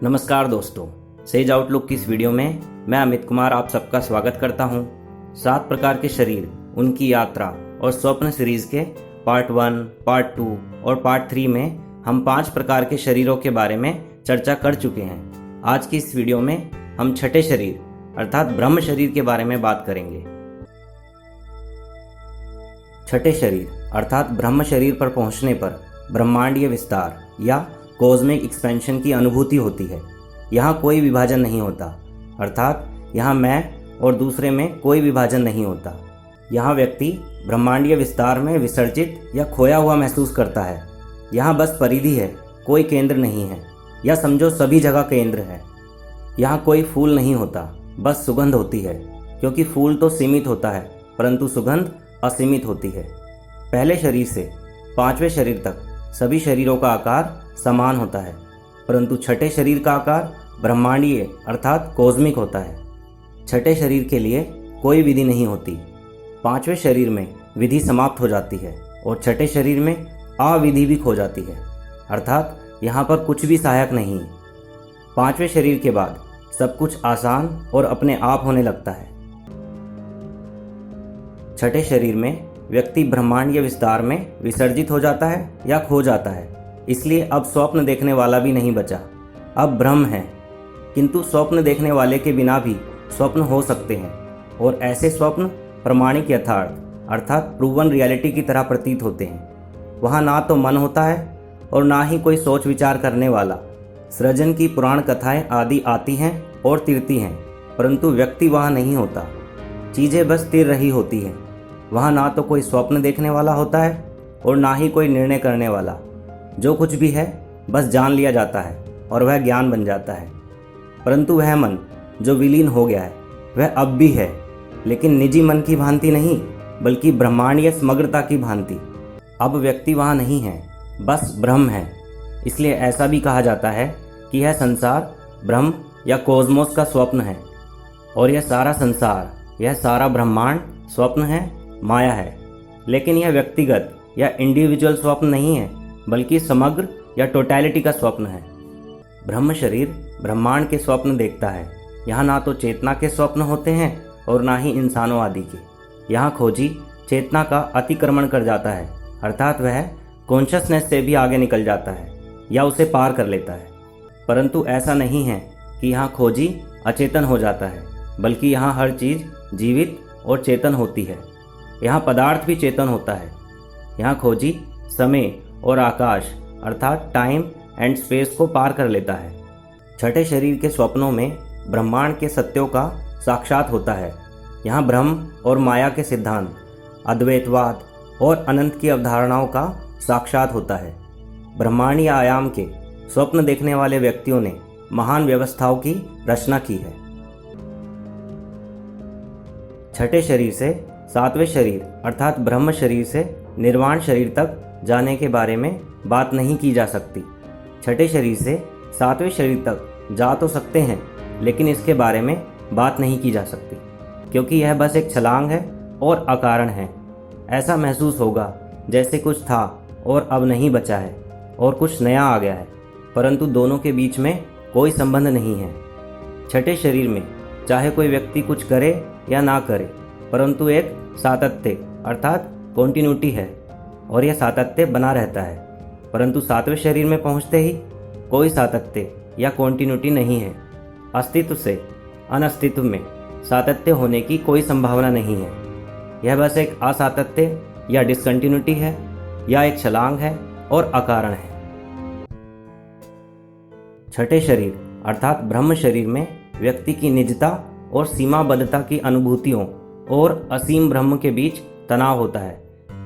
नमस्कार दोस्तों, says outlook की इस वीडियो में मैं अमित कुमार आप सबका स्वागत करता हूं। 7 प्रकार के शरीर, उनकी यात्रा और स्वप्न सीरीज के पार्ट 1, पार्ट 2 और पार्ट 3 में हम 5 प्रकार के शरीरों के बारे में चर्चा कर चुके हैं। आज की इस वीडियो में हम छठे शरीर अर्थात ब्रह्म शरीर के बारे में बात करेंगे। छठे शरीर अर्थात ब्रह्म शरीर पर पहुंचने पर ब्रह्मांडीय विस्तार या कॉस्मिक एक्सपेंशन की अनुभूति होती है। यहाँ कोई विभाजन नहीं होता, अर्थात यहाँ मैं और दूसरे में कोई विभाजन नहीं होता। यहाँ व्यक्ति ब्रह्मांडीय विस्तार में विसर्जित या खोया हुआ महसूस करता है। यहाँ बस परिधि है, कोई केंद्र नहीं है, या समझो सभी जगह केंद्र है। यहाँ कोई फूल नहीं होता, बस सुगंध होती है, क्योंकि फूल तो सीमित होता है परंतु सुगंध असीमित होती है। पहले शरीर से 5वें शरीर तक सभी शरीरों का आकार समान होता है, परंतु छठे शरीर का आकार ब्रह्मांडीय अर्थात कॉस्मिक होता है। छठे शरीर के लिए कोई विधि नहीं होती। 5वें शरीर में विधि समाप्त हो जाती है और छठे शरीर में अविधि भी खो जाती है, अर्थात यहाँ पर कुछ भी सहायक नहीं। 5वें शरीर के बाद सब कुछ आसान और अपने आप होने लगता है। छठे शरीर में व्यक्ति ब्रह्मांडीय विस्तार में विसर्जित हो जाता है या खो जाता है, इसलिए अब स्वप्न देखने वाला भी नहीं बचा, अब ब्रह्म है। किंतु स्वप्न देखने वाले के बिना भी स्वप्न हो सकते हैं, और ऐसे स्वप्न प्रमाणिक यथार्थ अर्थात प्रूवन रियलिटी की तरह प्रतीत होते हैं। वहाँ ना तो मन होता है और ना ही कोई सोच विचार करने वाला। सृजन की पुराण कथाएं आदि आती हैं और तिरती हैं, परंतु व्यक्ति वहाँ नहीं होता, चीज़ें बस तिर रही होती हैं। वहाँ ना तो कोई स्वप्न देखने वाला होता है और ना ही कोई निर्णय करने वाला। जो कुछ भी है बस जान लिया जाता है और वह ज्ञान बन जाता है। परंतु वह मन जो विलीन हो गया है वह अब भी है, लेकिन निजी मन की भांति नहीं, बल्कि ब्रह्मांडीय समग्रता की भांति। अब व्यक्ति वहाँ नहीं है, बस ब्रह्म है। इसलिए ऐसा भी कहा जाता है कि यह संसार ब्रह्म या कॉस्मोस का स्वप्न है, और यह सारा संसार, यह सारा ब्रह्मांड स्वप्न है, माया है। लेकिन यह व्यक्तिगत या इंडिविजुअल स्वप्न नहीं है, बल्कि समग्र या टोटैलिटी का स्वप्न है। ब्रह्म शरीर ब्रह्मांड के स्वप्न देखता है। यहाँ ना तो चेतना के स्वप्न होते हैं और ना ही इंसानों आदि के। यहाँ खोजी चेतना का अतिक्रमण कर जाता है, अर्थात वह कॉन्शसनेस से भी आगे निकल जाता है या उसे पार कर लेता है। परंतु ऐसा नहीं है कि यहाँ खोजी अचेतन हो जाता है, बल्कि यहाँ हर चीज़ जीवित और चेतन होती है। यहाँ पदार्थ भी चेतन होता है। यहाँ खोजी समय और आकाश अर्थात टाइम एंड स्पेस को पार कर लेता है। छठे शरीर के स्वप्नों में ब्रह्मांड के सत्यों का साक्षात होता है। यहाँ ब्रह्म और माया के सिद्धांत, अद्वैतवाद और अनंत की अवधारणाओं का साक्षात होता है। ब्रह्मांडीय आयाम के स्वप्न देखने वाले व्यक्तियों ने महान व्यवस्थाओं की रचना की है। छठे शरीर से 7वें शरीर अर्थात ब्रह्म शरीर से निर्वाण शरीर तक जाने के बारे में बात नहीं की जा सकती। छठे शरीर से 7वें शरीर तक जा तो सकते हैं, लेकिन इसके बारे में बात नहीं की जा सकती, क्योंकि यह बस एक छलांग है और अकारण है। ऐसा महसूस होगा जैसे कुछ था और अब नहीं बचा है और कुछ नया आ गया है, परंतु दोनों के बीच में कोई संबंध नहीं है। छठे शरीर में चाहे कोई व्यक्ति कुछ करे या ना करे, परंतु एक सातत्य अर्थात कॉन्टिन्यूटी है, और यह सातत्य बना रहता है। परंतु 7वें शरीर में पहुंचते ही कोई सातत्य या कॉन्टिन्यूटी नहीं है। अस्तित्व से अनस्तित्व में सातत्य होने की कोई संभावना नहीं है। यह बस एक असातत्य या डिसकंटिन्यूटी है, या एक छलांग है और अकारण है। छठे शरीर अर्थात ब्रह्म शरीर में व्यक्ति की निजता और सीमाबद्धता की अनुभूतियों और असीम ब्रह्म के बीच तनाव होता है।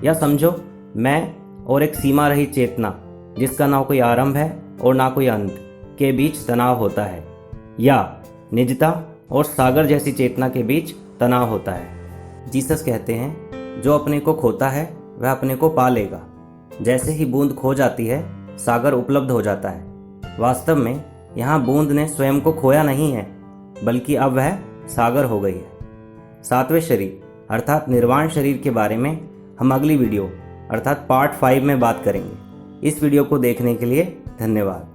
या समझो मैं और एक सीमा रही चेतना, जिसका ना कोई आरंभ है और ना कोई अंत, के बीच तनाव होता है। या निजता और सागर जैसी चेतना के बीच तनाव होता है। जीसस कहते हैं, जो अपने को खोता है वह अपने को पा लेगा। जैसे ही बूंद खो जाती है, सागर उपलब्ध हो जाता है। वास्तव में यहाँ बूंद ने स्वयं को खोया नहीं है, बल्कि अब वह सागर हो गई है। 7वें शरीर अर्थात निर्वाण शरीर के बारे में हम अगली वीडियो अर्थात पार्ट 5 में बात करेंगे। इस वीडियो को देखने के लिए धन्यवाद।